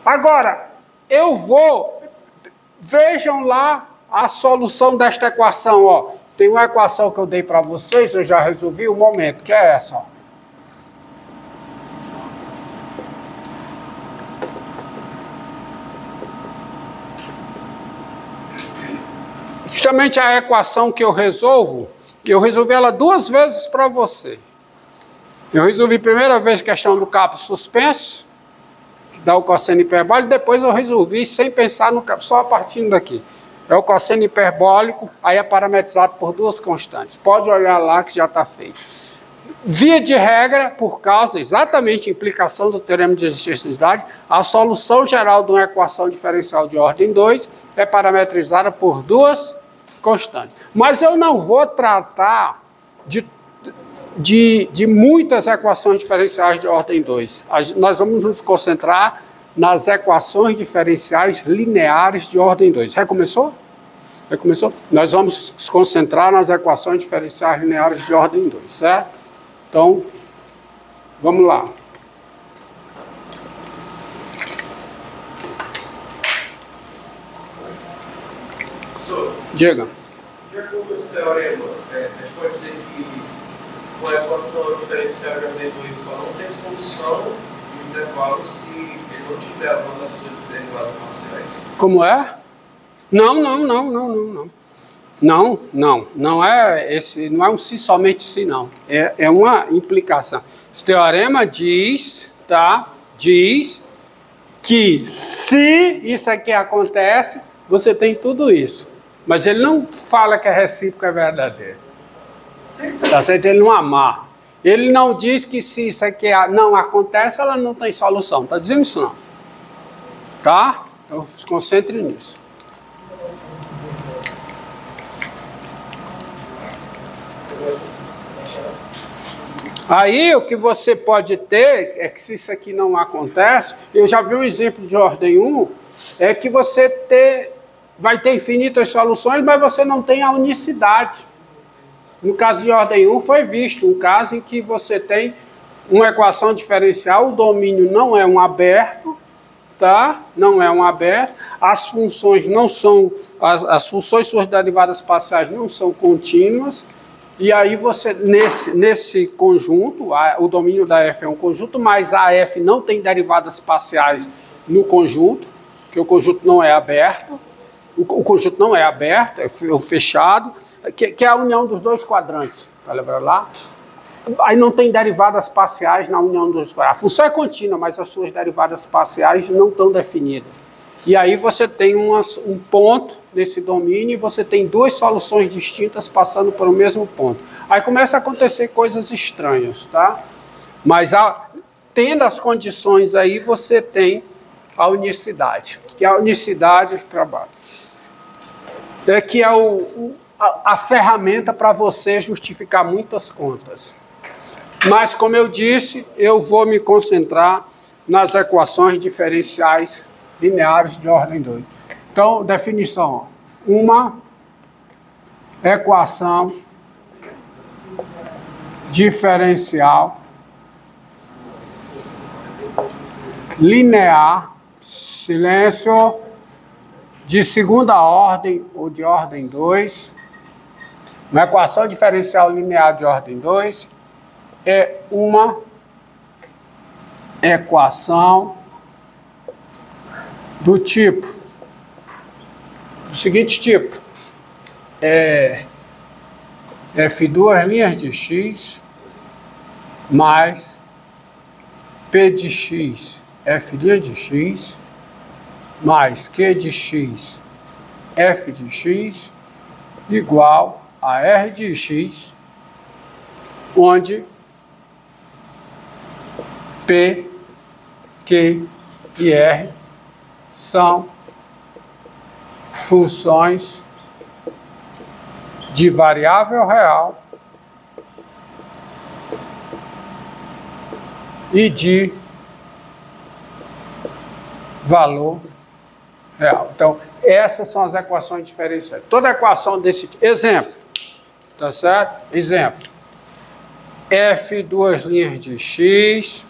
Agora, vejam lá a solução desta equação, ó. Tem uma equação que eu dei para vocês, eu já resolvi um momento, que é essa, ó. Justamente a equação que eu resolvi ela 2 vezes para você. Eu resolvi a primeira vez a questão do capo suspenso, que dá o cosseno hiperbólico, depois eu resolvi sem pensar no capo, só partindo daqui. É o cosseno hiperbólico, aí é parametrizado por 2 constantes. Pode olhar lá que já está feito. Via de regra, por causa exatamente da implicação do teorema de extensividade, a solução geral de uma equação diferencial de ordem 2 é parametrizada por 2 constantes. Mas eu não vou tratar de muitas equações diferenciais de ordem 2. Nós vamos nos concentrar nas equações diferenciais lineares de ordem 2. Recomeçou? Recomeçou? Nós vamos nos concentrar nas equações diferenciais lineares de ordem 2, certo? Então, vamos lá. Professor, Diga. de acordo com esse teorema, a gente pode dizer que uma equação diferencial de ordem 2 só não tem solução em intervalos se ele não tiver a banda das suas derivadas parciais? Como é? Não é esse, não é um se somente se não. É uma implicação. Esse teorema diz que se isso aqui acontece, você tem tudo isso. Mas ele não fala que a recíproca é verdadeira. Tá certo? Ele não amarra. Ele não diz que se isso aqui não acontece, ela não tem solução. Tá dizendo isso não? Tá? Então se concentre nisso. Aí o que você pode ter é que se isso aqui não acontece, eu já vi um exemplo de ordem 1, é que você vai ter infinitas soluções, mas você não tem a unicidade. No caso de ordem 1 foi visto um caso em que você tem uma equação diferencial, o domínio não é um aberto, tá? Não é um aberto, as funções não são, as funções suas derivadas parciais não são contínuas. E aí você, nesse conjunto, o domínio da F é um conjunto, mas a F não tem derivadas parciais no conjunto, porque o conjunto não é aberto. O conjunto não é aberto, é fechado, que é a união dos 2 quadrantes. Tá lembrando lá? Aí não tem derivadas parciais na união dos 2 quadrantes. A função é contínua, mas as suas derivadas parciais não estão definidas. E aí você tem um ponto nesse domínio e você tem 2 soluções distintas passando por o mesmo ponto. Aí começa a acontecer coisas estranhas, tá? Mas tendo as condições aí, você tem a unicidade. Que é a unicidade de trabalho. É que é a ferramenta para você justificar muitas contas. Mas, como eu disse, eu vou me concentrar nas equações diferenciais lineares de ordem 2. Então, definição. Uma equação diferencial linear, silêncio, de segunda ordem ou de ordem 2. Uma equação diferencial linear de ordem 2 é uma equação do seguinte tipo, F duas linhas de x mais P de x, F' de x, mais Q de x, F de x, igual a R de x, onde P, Q e R são funções de variável real e de valor real. Então, essas são as equações diferenciais. Toda equação desse tipo. Exemplo. Tá certo? Exemplo. F duas linhas de x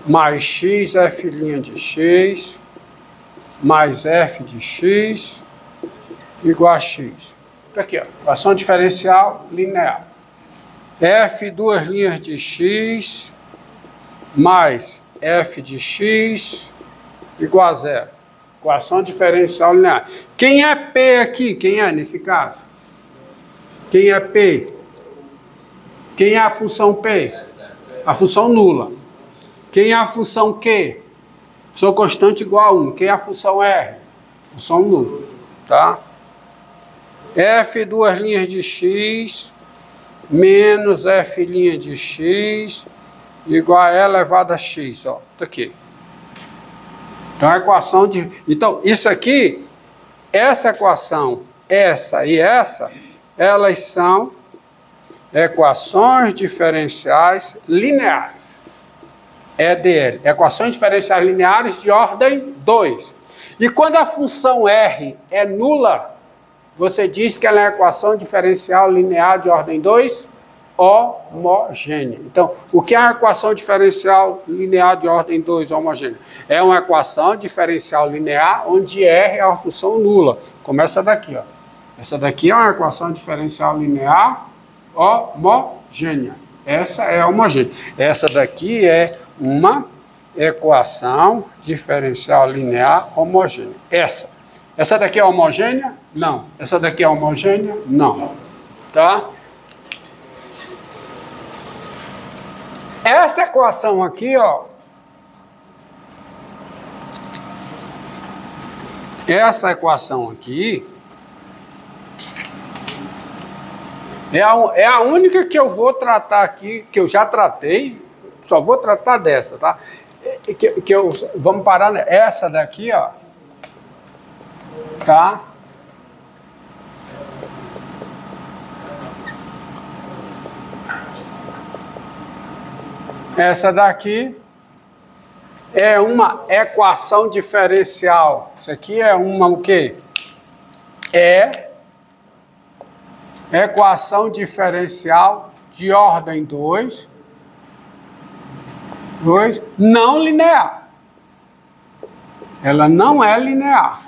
mais x, f' de x, mais f de x, igual a x. Aqui, ó, equação diferencial linear. F duas linhas de x, mais f de x, igual a zero. Equação diferencial linear. Quem é P aqui? Quem é nesse caso? Quem é P? Quem é a função P? A função nula. Quem é a função Q? Função constante igual a 1. Quem é a função R? Função nula. Tá? F duas linhas de x menos f' de x igual a e elevado a x. Ó, tá aqui. Então, a equação de... Então, isso aqui, essa equação, essa e essa, elas são equações diferenciais lineares. EDL. Equações diferenciais lineares de ordem 2. E quando a função R é nula, você diz que ela é uma equação diferencial linear de ordem 2 homogênea. Então, o que é uma equação diferencial linear de ordem 2 homogênea? É uma equação diferencial linear onde R é uma função nula. Como essa daqui, ó. Essa daqui é uma equação diferencial linear homogênea. Essa é homogênea. Essa daqui é uma equação diferencial linear homogênea. Essa daqui é homogênea? Não. Essa daqui é homogênea? Não. Tá? Essa equação aqui, ó. Essa equação aqui é a única que eu vou tratar aqui, que eu já tratei, só vou tratar dessa, tá? Vamos parar nessa daqui, ó. Tá? Essa daqui é uma equação diferencial. Isso aqui é uma o quê? É equação diferencial de ordem 2, não linear. Ela não é linear.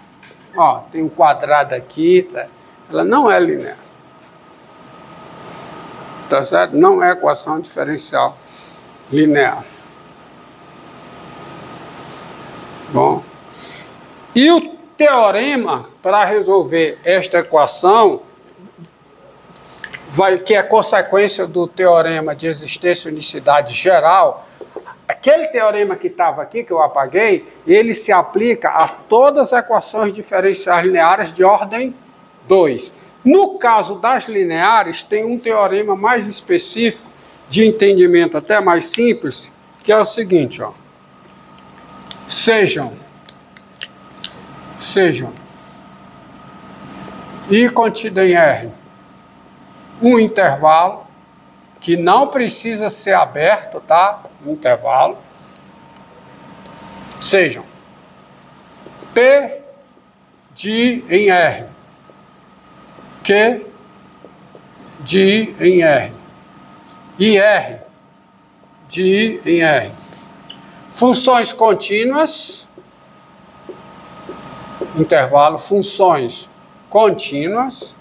Ó, tem um quadrado aqui, tá? Ela não é linear. Tá certo? Não é equação diferencial linear. Bom. E o teorema para resolver esta equação, que é consequência do teorema de existência e unicidade geral, aquele teorema que estava aqui, que eu apaguei, ele se aplica a todas as equações diferenciais lineares de ordem 2. No caso das lineares, tem um teorema mais específico, de entendimento até mais simples, que é o seguinte, ó. Sejam e contido em R um intervalo que não precisa ser aberto, tá? Um intervalo. Sejam P de I em R, Q de I em R e R de I em R. Funções contínuas, intervalo, funções contínuas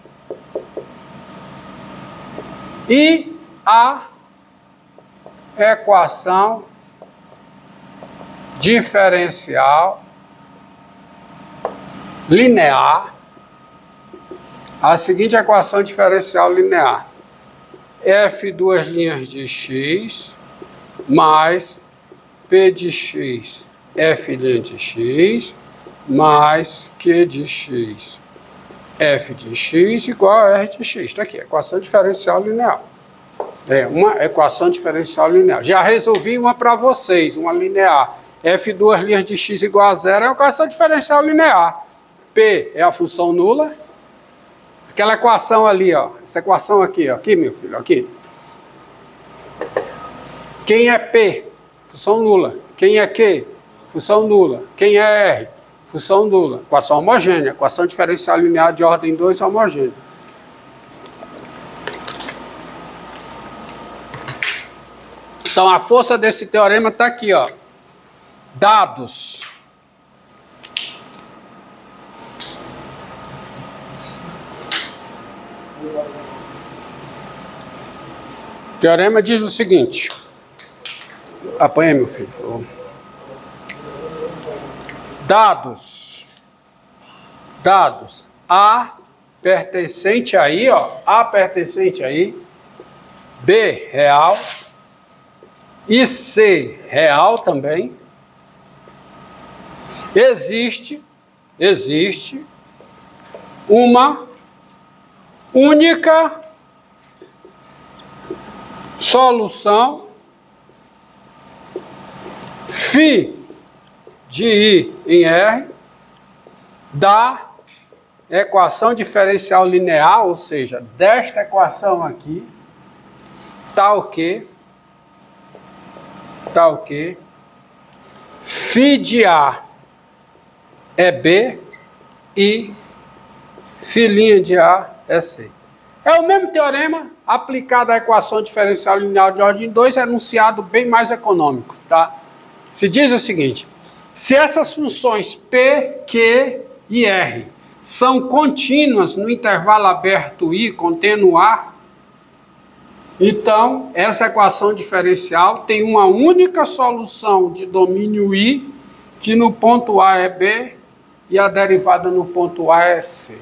e a equação diferencial linear, a seguinte equação diferencial linear: f duas linhas de x mais p de x, f' de x mais q de x, f de x igual a r de x. Está aqui, equação diferencial linear. É uma equação diferencial linear. Já resolvi uma para vocês, uma linear. F duas linhas de x igual a zero é uma equação diferencial linear. P é a função nula. Aquela equação ali, ó. Essa equação aqui, ó. Aqui, meu filho, aqui. Quem é P? Função nula. Quem é Q? Função nula. Quem é R? Função nula. Equação homogênea. Equação diferencial linear de ordem 2 homogênea. Então, a força desse teorema está aqui, ó. dados o teorema diz o seguinte, apanha meu filho, dados A pertencente aí, ó, A pertencente aí, B real e C real também, existe uma única solução φ de I em R da equação diferencial linear, ou seja, desta equação aqui, tal que φ de A é B e φ' de A é C. É o mesmo teorema aplicado à equação diferencial linear de ordem 2, enunciado bem mais econômico, tá? Se diz o seguinte, se essas funções P, Q e R são contínuas no intervalo aberto I contendo A, então essa equação diferencial tem uma única solução de domínio I, que no ponto A é B e a derivada no ponto A é C.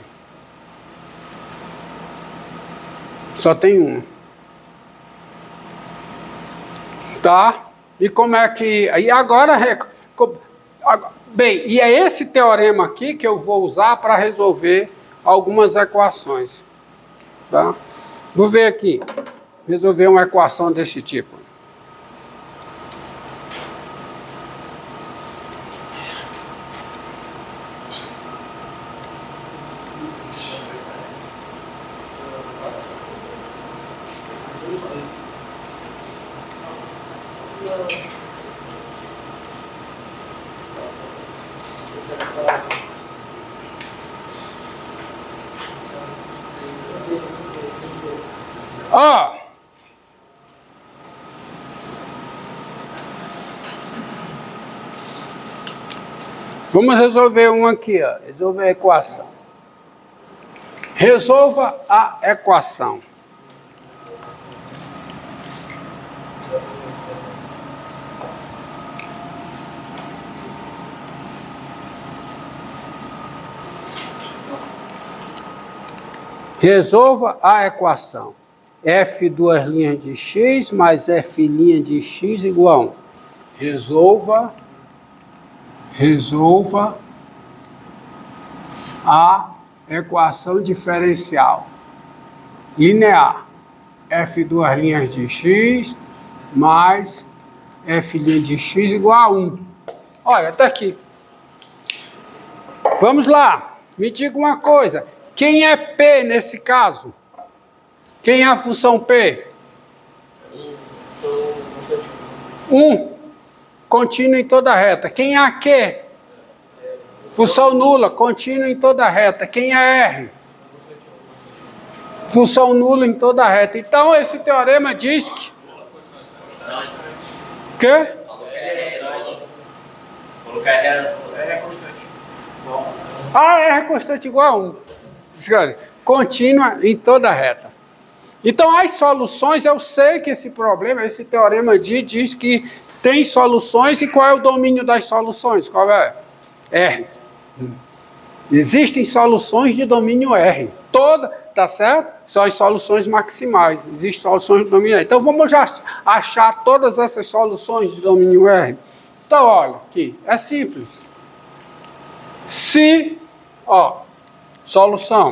Só tem uma. Tá? E como é que... E agora... Bem, e é esse teorema aqui que eu vou usar para resolver algumas equações. Tá? Vou ver aqui. Resolver uma equação desse tipo. Ó, vamos resolver um aqui, ó. Resolver a equação. Resolva a equação. Resolva a equação. F duas linhas de x mais F' de x igual a 1. Resolva a equação diferencial linear. F duas linhas de x mais F' de x igual a 1. Olha, está aqui. Vamos lá. Me diga uma coisa. Quem é P nesse caso? Quem é a função P? 1. Contínuo em toda reta. Quem é a Q? Função nula, contínua em toda reta. Quem é R? Função nula em toda reta. Então, esse teorema diz que... Quê? R é constante. Ah, R é constante igual a 1. Contínua em toda reta. Então, as soluções, eu sei que esse problema, esse teorema diz que tem soluções, e qual é o domínio das soluções? Qual é? R. Existem soluções de domínio R. Toda, tá certo? São as soluções maximais. Existem soluções de domínio R. Então, vamos já achar todas essas soluções de domínio R. Então, olha aqui, é simples. Se, ó, solução...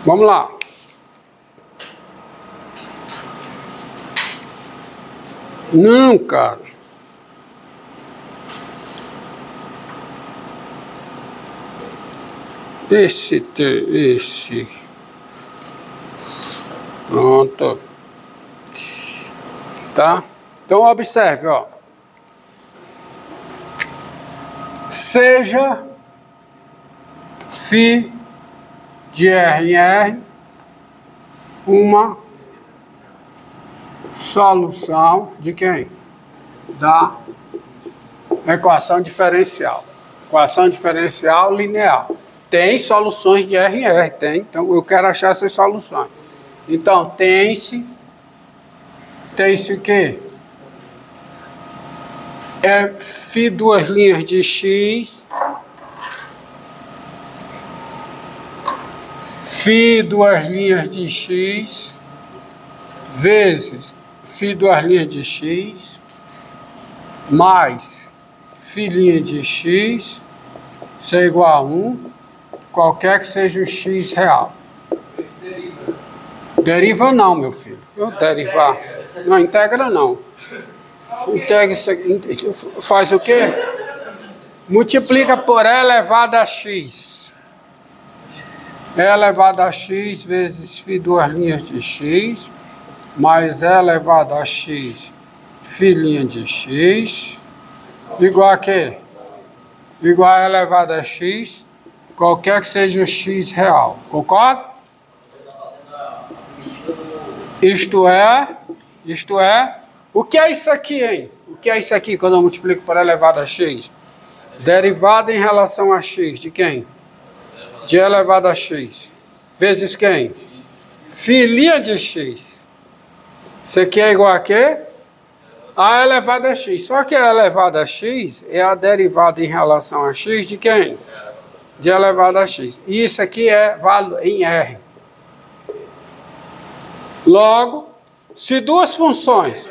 Vamos lá. Não, cara. Esse. Pronto. Tá? Então observe, ó. Seja φ de R em R uma Solução de quem? Da equação diferencial. Equação diferencial linear. Tem soluções de R em R, tem. Então eu quero achar essas soluções. Então tem-se o quê? É φ duas linhas de x, φ duas linhas de x, vezes φ duas linhas de x, mais φ linha de x, isso é igual a 1, qualquer que seja o x real. Deriva não, meu filho. Eu derivar. Não, integra não. Integra isso aqui. Faz o quê? Multiplica por E elevado a x. E elevado a x vezes φ duas linhas de x, mais E elevado a x, φ linha de x, igual a quê? Igual a E elevado a x, qualquer que seja o x real. Concorda? Isto é, o que é isso aqui, hein? O que é isso aqui quando eu multiplico por E elevado a x? Derivada em relação a x, de quem? De E elevado a x, vezes quem? Filia de x. Isso aqui é igual a quê? A elevado a x. Só que a elevado a x é a derivada em relação a x de quem? De elevado a x. E isso aqui é válido em R. Logo, se duas funções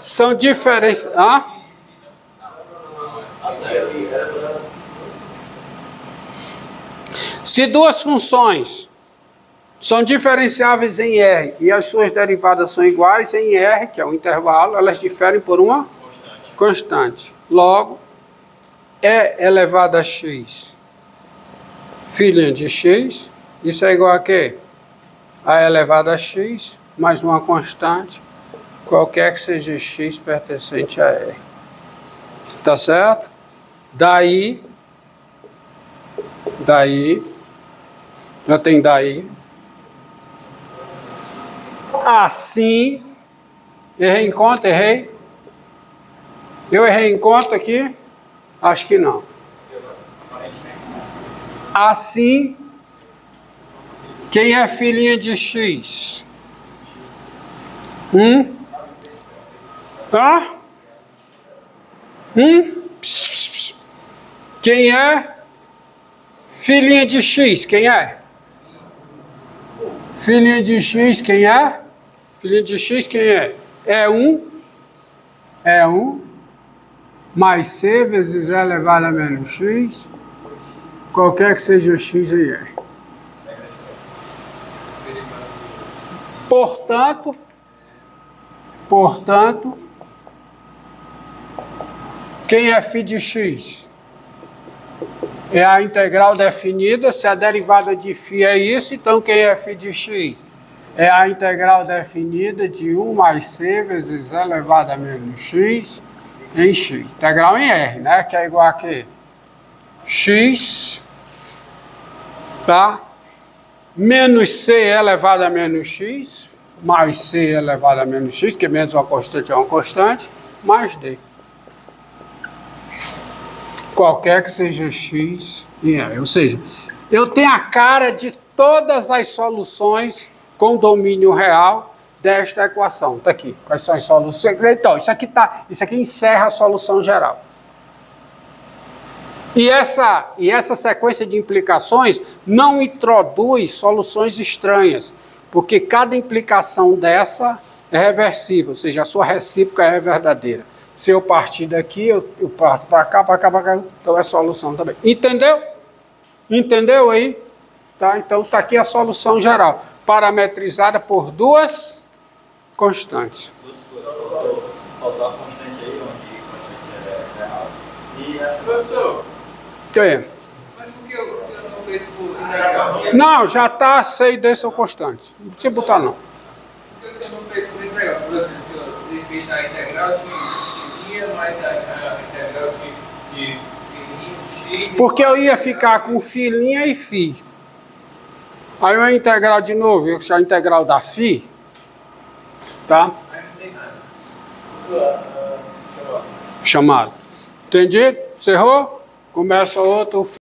são diferentes... Se duas funções são diferenciáveis em R e as suas derivadas são iguais em R, que é o intervalo, elas diferem por uma constante. Logo, E elevado a x, φ de x, isso é igual a quê? A elevado a x mais uma constante, qualquer que seja x pertencente a R. Tá certo? Daí, já tem daí. Assim, errei em conta, errei? Eu errei em conta aqui? Acho que não. Assim, quem é filhinha de x? Tá? Quem é filhinha de x? Quem é? Filhinha de x, quem é? Filhinha de x, quem é? É 1 mais c vezes E elevado a menos x, qualquer que seja x em R. Portanto, quem é φ de x? É a integral definida, se a derivada de φ é isso, então quem é φ de x? É a integral definida de 1 mais c vezes E elevado a menos x em x. Integral em R, né? Que é igual a quê? X, tá? Menos c elevado a menos x, mais c elevado a menos x, que menos uma constante é uma constante, mais d. Qualquer que seja x em R. Ou seja, eu tenho a cara de todas as soluções com domínio real desta equação. Está aqui. Quais são as soluções? Então, isso aqui encerra a solução geral. E essa sequência de implicações não introduz soluções estranhas, porque cada implicação dessa é reversível, ou seja, a sua recíproca é verdadeira. Se eu partir daqui, eu parto para cá, então é solução também. Entendeu? Entendeu aí? Tá? Então está aqui a solução geral, parametrizada por duas constantes. Faltou a constante aí, onde é real. E a... Professor, Que? mas por que você não fez por integração? Não, já está, C e D são constantes. Não precisa botar não. Por que você não fez por integral? Por exemplo, você fez a integral de filinha mais a integral de filinha, x... Porque eu ia ficar com filinha e φ. Aí eu ia integrar de novo, eu ia a integral da φ, tá? Aí Chamado. Entendido? Cerrou? Começa outro.